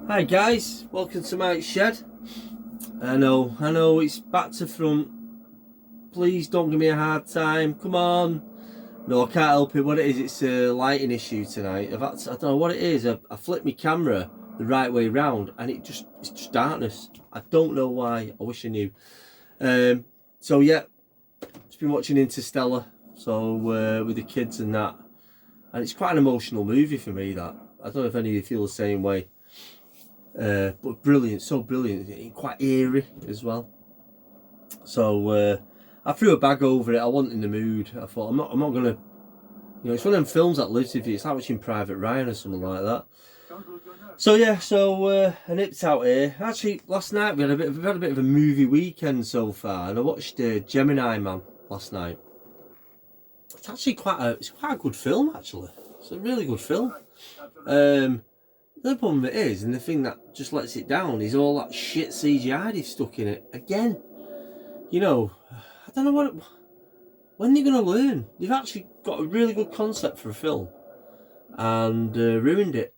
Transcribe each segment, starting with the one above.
Hi guys, welcome to my shed. I know it's back to front. Please don't give me a hard time. Come on. No, I can't help it. What it is, it's a lighting issue tonight. I don't know what it is. I flipped my camera the right way round and it's just darkness. I don't know why. I wish I knew. So yeah, just been watching Interstellar. So with the kids and that, and it's quite an emotional movie for me. That I don't know if any of you feel the same way. But brilliant, so brilliant, quite eerie as well. So I threw a bag over it. I wasn't in the mood. I thought I'm not gonna, it's one of them films that lives with you. It's like watching Private Ryan or something like that. So yeah, I nipped out here. Actually, last night we've had a bit of a movie weekend so far, and I watched Gemini Man last night. It's actually quite a good film. Actually, it's a really good film. The problem it is, and the thing that just lets it down, is all that shit CGI they've stuck in it. Again, I don't know when they're going to learn. They've actually got a really good concept for a film and ruined it.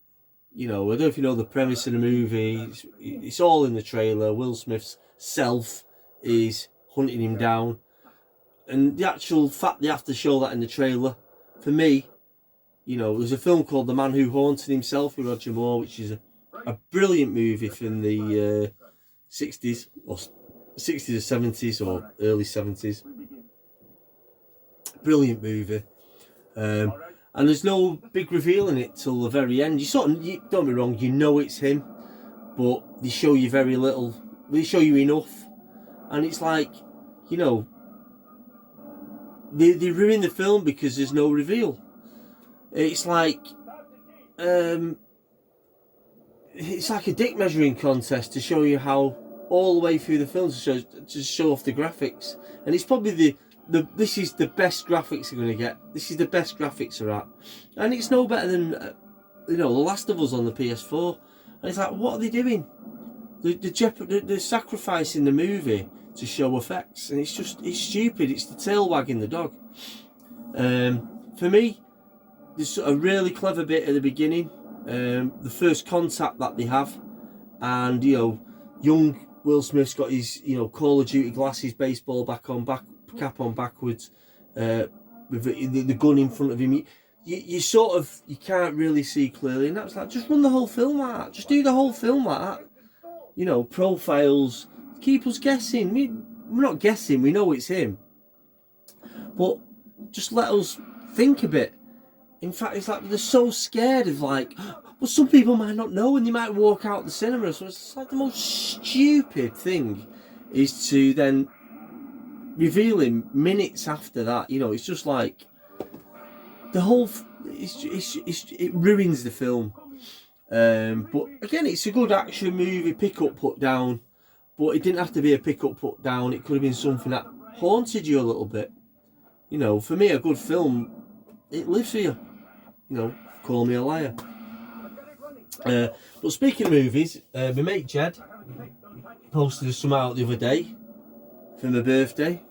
I don't know if you know the premise of the movie. It's all in the trailer. Will Smith's self is hunting him down. And the actual fact they have to show that in the trailer, for me, there's a film called The Man Who Haunted Himself with Roger Moore, which is a brilliant movie from the 60s or 60s or 70s or early 70s. Brilliant movie. And there's no big reveal in it till the very end. Don't get me wrong, it's him, but they show you very little. They show you enough, and it's like, they ruin the film because there's no reveal. It's like a dick measuring contest to show you how all the way through the film to show off the graphics, and it's probably this is the best graphics you're going to get. This is the best graphics are at, and it's no better than The Last of Us on the PS4. And it's like, what are they doing? They're sacrificing the movie to show effects, and it's stupid. It's the tail wagging the dog. For me, there's a really clever bit at the beginning, the first contact that they have, and young Will Smith's got his Call of Duty glasses, baseball cap on backwards, with the gun in front of him. You can't really see clearly, and that's like, just run the whole film like that. Just do the whole film like that. Profiles, keep us guessing. We're not guessing. We know it's him, but just let us think a bit. In fact, it's like they're so scared of well, some people might not know and they might walk out the cinema. So it's like the most stupid thing is to then reveal him minutes after that. It's just like the whole. It ruins the film. But again, it's a good action movie. Pick up, put down. But it didn't have to be a pick up, put down. It could have been something that haunted you a little bit. For me, a good film, it lives for you. Call me a liar. But speaking of movies, my mate Jed posted some out the other day for my birthday.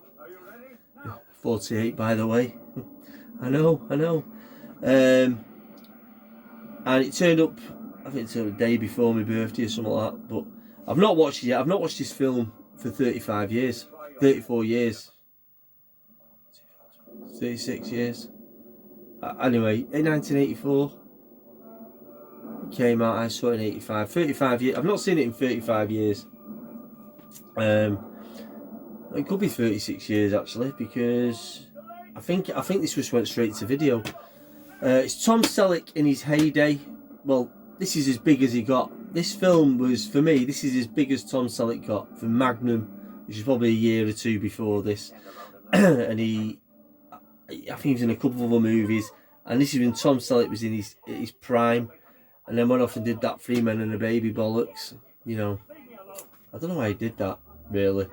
48, by the way. I know. And it turned up, I think it's the day before my birthday or something like that. But I've not watched it yet. I've not watched this film for 35 years, 34 years, 36 years. Anyway, in 1984, it came out. I saw it in 85. 35 years. I've not seen it in 35 years. It could be 36 years actually, because I think this just went straight to video. It's Tom Selleck in his heyday. Well, this is as big as he got. This film was, for me, this is as big as Tom Selleck got for Magnum, which is probably a year or two before this. And I think he was in a couple of other movies, and this is when Tom Selleck was in his prime, and then went off and did that 3 Men and a Baby bollocks. I don't know why he did that, really.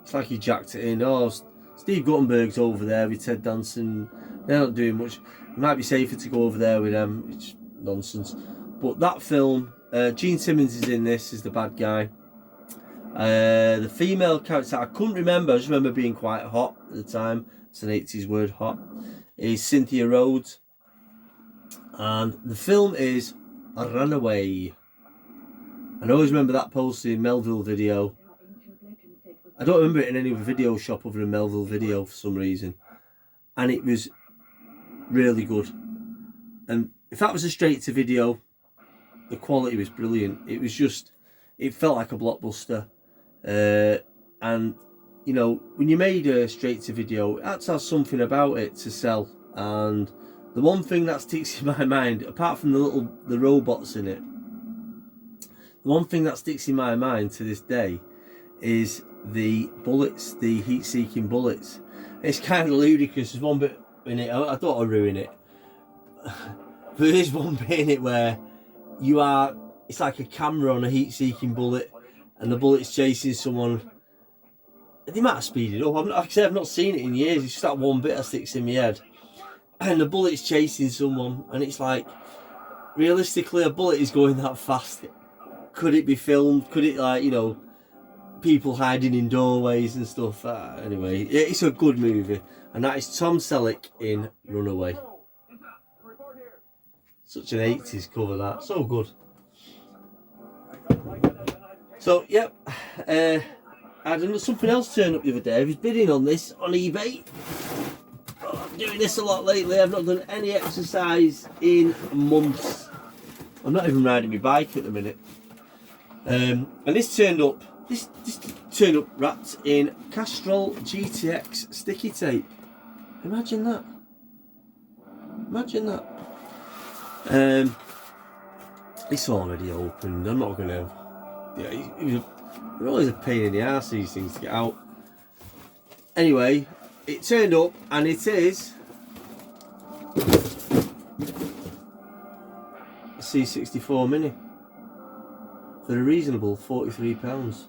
It's like he jacked it in. Oh, Steve Guttenberg's over there with Ted Danson. They're not doing much. It might be safer to go over there with them. It's nonsense. But that film, Gene Simmons is in this as the bad guy. The female character, I couldn't remember. I just remember being quite hot at the time. It's an 80s word, hot. Is Cynthia Rhodes. And the film is Runaway. And I always remember that poster in Melville Video. I don't remember it in any other video shop other than Melville Video for some reason. And it was really good. And if that was a straight to video, the quality was brilliant. It was just, it felt like a blockbuster. And you know, when you made a straight to video, it had to have something about it to sell. And the one thing that sticks in my mind, apart from the robots in it, the one thing that sticks in my mind to this day is the bullets, the heat-seeking bullets. It's kind of ludicrous. There's one bit in it, I don't want to ruin it, but there is one bit in it where it's like a camera on a heat-seeking bullet, and the bullet's chasing someone. They might have speeded up. Like I said, I've not seen it in years. It's just that one bit that sticks in my head. And the bullet's chasing someone, and it's like, realistically, a bullet is going that fast. Could it be filmed? Could it, like, you know, people hiding in doorways and stuff? Anyway, it's a good movie. And that is Tom Selleck in Runaway. Such an 80s cover, that. So good. So, yep. I had something else turn up the other day. I was bidding on this on eBay. I'm doing this a lot lately. I've not done any exercise in months. I'm not even riding my bike at the minute. And this turned up. This turned up wrapped in Castrol GTX sticky tape. Imagine that. Imagine that. It's already opened. I'm not gonna. Yeah, they're always a pain in the arse, these things to get out. Anyway, it turned up and it is a C64 Mini for a reasonable £43.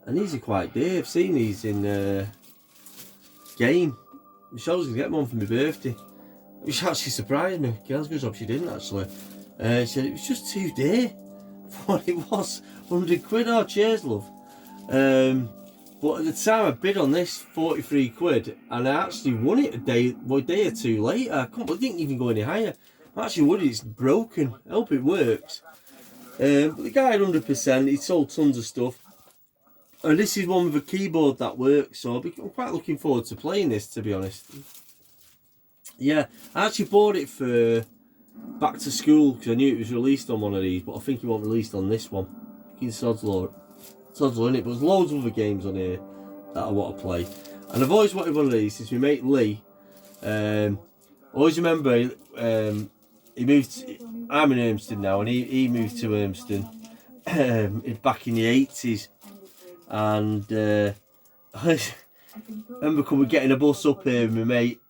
And these are quite dear. I've seen these in Game. Michelle was going to get one for my birthday, which actually surprised me. Girl's good job she didn't actually. She said it was just too dear for what it was. 100 quid. Oh, cheers, love. But at the time I bid on this, 43 quid, and I actually won it a day or two later. I didn't even go any higher. I actually won it. It's broken. I hope it works. But the guy had 100%. He sold tons of stuff. And this is one with a keyboard that works, so I'm quite looking forward to playing this, to be honest. Yeah, I actually bought it for back to school because I knew it was released on one of these, but I think it wasn't released on this one. Sod's law in it, but there's loads of other games on here that I want to play. And I've always wanted one of these since my mate Lee. I always remember he moved. I'm in Urmston now, and he moved to Urmston back in the 80s. And I remember getting a bus up here with my mate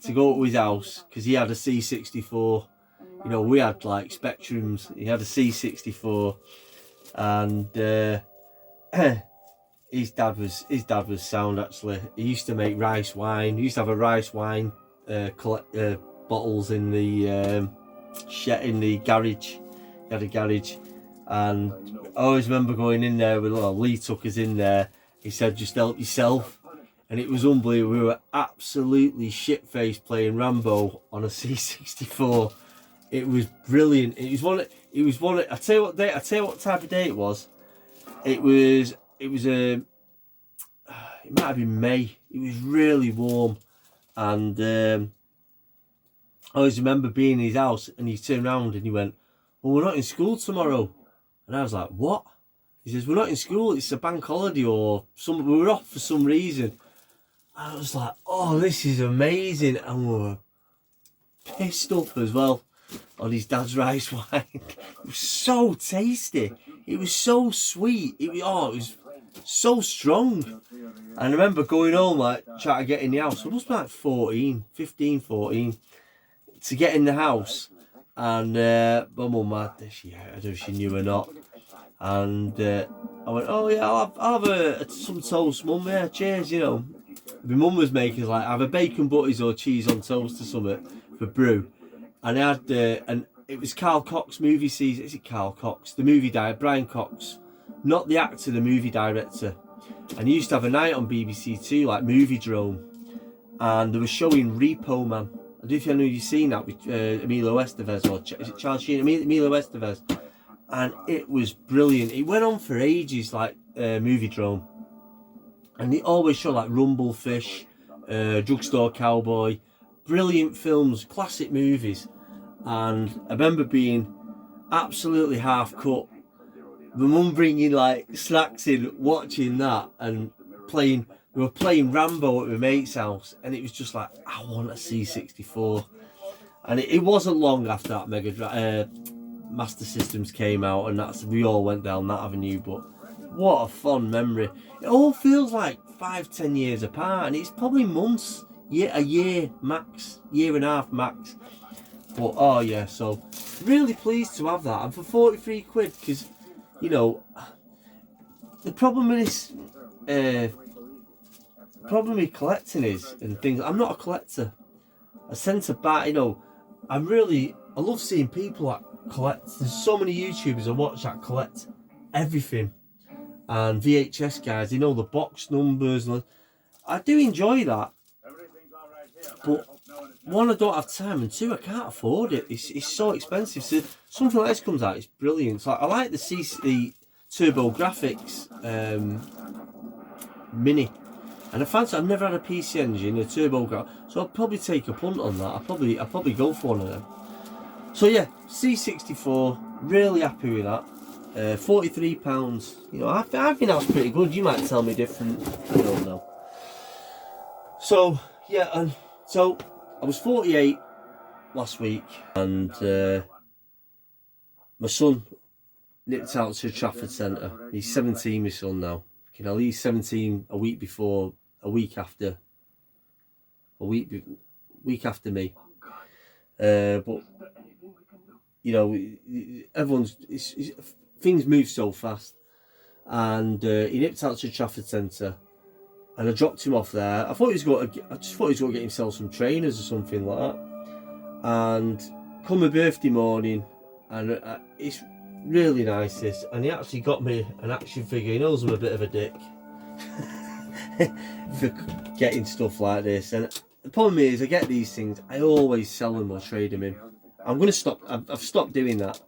to go to his house because he had a C64. You know, we had like Spectrums. He had a C64, and his dad was sound actually. He used to make rice wine. He used to have a rice wine bottles in the shed in the garage. He had a garage, and I always remember going in there with Lee took us in there. He said, "Just help yourself," and it was unbelievable. We were absolutely shit-faced playing Rambo on a C64. It was brilliant. It was one. I tell you what type of day it was. It might have been May. It was really warm, and I always remember being in his house, and he turned around and he went, "Well, we're not in school tomorrow." And I was like, "What?" He says, "We're not in school. It's a bank holiday or we were off for some reason." And I was like, "Oh, this is amazing!" And we were pissed up as well on his dad's rice wine. It was so tasty. It was so sweet. It was so strong. And I remember going home, like, trying to get in the house. I must be like 14, to get in the house. And my mum had this, I don't know if she knew or not. And I went, "Oh yeah, I'll have some toast, mum. Yeah, cheers, you know." My mum was making like either bacon butties or cheese on toast or something for brew. And I had, and it was Carl Cox movie season. Is it Carl Cox? The movie director, Brian Cox, not the actor, the movie director. And he used to have a night on BBC Two, like Movie Drone, and they were showing Repo Man. I don't know if you've seen that with Emilio Estevez, or is it Charles Sheen? Emilio Estevez. and it was brilliant. It went on for ages, like Movie Drone, and it always showed like Rumblefish, Drugstore Cowboy, brilliant films, classic movies. And I remember being absolutely half cut. My mum bringing like snacks in, watching that, and playing. We were playing Rambo at my mate's house, and it was just like, I want a C64. And it wasn't long after that Master Systems came out, and we all went down that avenue. But what a fond memory! It all feels like 5-10 years apart, and it's probably months, a year max, year and a half max. But oh yeah, so really pleased to have that, and for 43 quid, because you know the problem with this, problem with collecting is and things. I'm not a collector. I tend to buy, I love seeing people that collect. There's so many YouTubers I watch that collect everything, and VHS guys, they know the box numbers. And I do enjoy that, but one, I don't have time, and two, I can't afford it. It's so expensive. So something like this comes out, it's brilliant. So I like the Turbo Graphics Mini. And I've never had a PC Engine, a turbo graph, so I'll probably take a punt on that. I'll probably go for one of them. So yeah, C64, really happy with that. £43. I think that's pretty good. You might tell me different. I don't know. So yeah, and so I was 48 last week, and my son nipped out to the Trafford Centre. He's 17, my son now. He's 17 a week after me. But things move so fast, and he nipped out to the Trafford Centre, and I dropped him off there. I just thought he was going to get himself some trainers or something like that. And come my birthday morning, and it's really nice this, and he actually got me an action figure. He knows I'm a bit of a dick for getting stuff like this, and the problem is I get these things, I always sell them or trade them in. I'm going to stop. I've stopped doing that.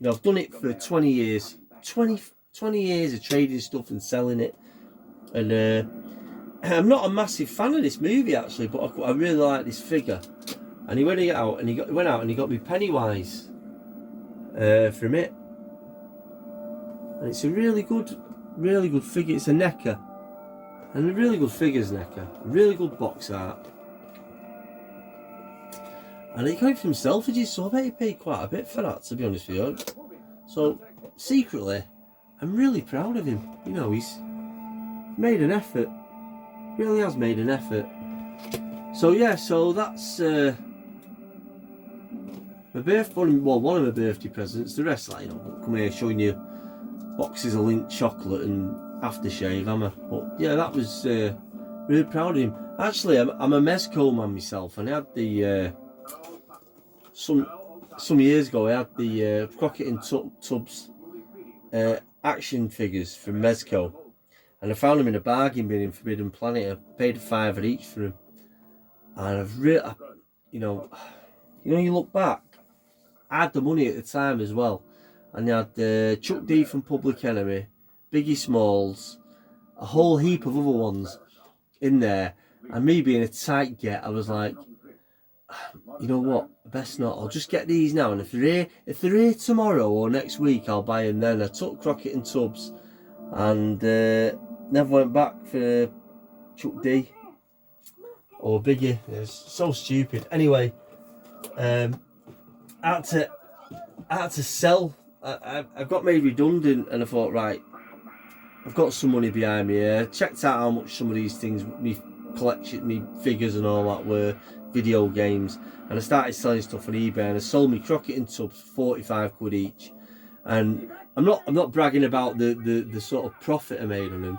I've done it for 20 years 20 years of trading stuff and selling it, and I'm not a massive fan of this movie actually, but I really like this figure. And he went out and he got me Pennywise from it. And it's a really good figure. It's a NECA, and a really good figure's NECA, really good box art. And he got it for himself, so I bet he paid quite a bit for that, to be honest with you. So secretly, I'm really proud of him. He's made an effort. Really has made an effort. So yeah, so that's my birthday. Well, one of my birthday presents. The rest, come here showing you boxes of Lindt chocolate and aftershave, am I? But yeah, that was really proud of him. Actually, I'm a Mezco man myself, and I had the some years ago I had the Crockett and Tubbs action figures from Mezco, and I found them in a bargain bin in Forbidden Planet. I paid £5 each for them, and I've really, you look back, I had the money at the time as well. And they had Chuck D from Public Enemy, Biggie Smalls, a whole heap of other ones in there. And me being a tight get, I was like, you know what, best not. I'll just get these now, and if they're here tomorrow or next week, I'll buy them then. I took Crockett and Tubbs, and never went back for Chuck D or Biggie. It's so stupid. Anyway, I had to sell. I got made redundant, and I thought, right, I've got some money behind me here. Checked out how much some of these things, me collection, me figures and all that were, video games, and I started selling stuff on eBay, and I sold me Crockett and Tubbs 45 quid each. And I'm not bragging about the sort of profit I made on them.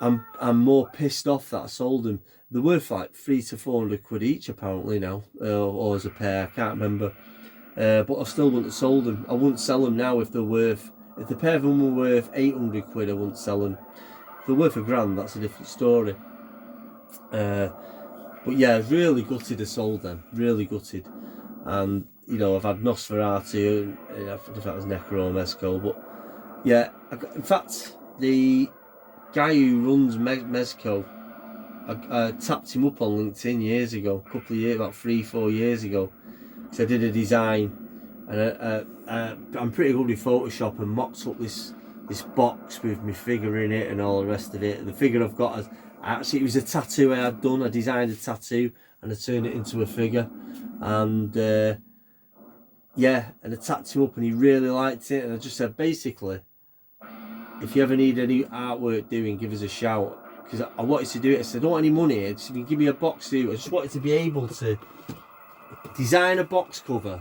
I'm more pissed off that I sold them. They're worth like 300 to 400 quid each apparently now, or as a pair, I can't remember. But I still wouldn't have sold them. I wouldn't sell them now if the pair of them were worth 800 quid, I wouldn't sell them. If they're worth £1,000, that's a different story. But yeah, really gutted I sold them, really gutted. And you know, I've had Nosferatu, and I don't know if that was Necro or Mezco, but yeah, in fact, the guy who runs Mezco, I tapped him up on LinkedIn years ago, a couple of years, about 3-4 years ago, because I did a design, and I'm pretty good with Photoshop, and mocked up this box with my figure in it and all the rest of it. The figure I've got, actually, it was a tattoo I had done. I designed a tattoo and I turned it into a figure, and yeah, and I tapped him up and he really liked it, and I just said, basically, if you ever need any artwork doing, give us a shout, because I wanted to do it. I said, I don't want any money, just if you give me a box to do it. I just wanted to be able to design a box cover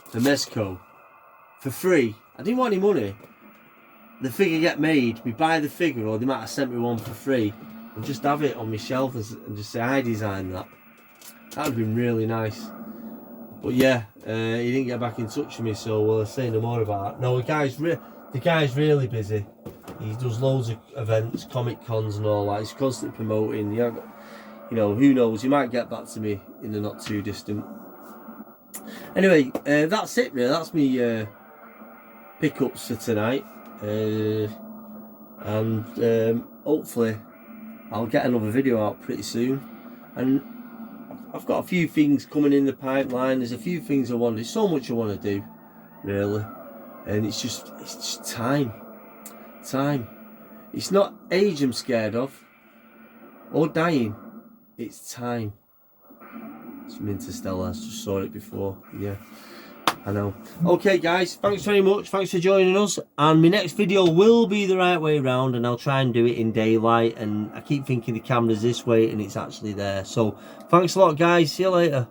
for Mezco for free. I didn't want any money. The figure get made, we buy the figure, or they might have sent me one for free, and just have it on my shelf and just say I designed that. That would have been really nice. But yeah, he didn't get back in touch with me, so we'll say no more about that. No, the guy's really busy. He does loads of events, comic cons and all that. He's constantly promoting. You know, who knows? He might get back to me in the not too distant. Anyway, that's it really. That's me pickups for tonight. And hopefully I'll get another video out pretty soon. And I've got a few things coming in the pipeline. There's a few things I want to do. So much I want to do, really. And it's just time. It's not age I'm scared of, or dying. It's time. It's from Interstellar. I just saw it before. Yeah, I know. Okay, guys. Thanks very much. Thanks for joining us. And my next video will be the right way round, and I'll try and do it in daylight. And I keep thinking the camera's this way, and it's actually there. So thanks a lot, guys. See you later.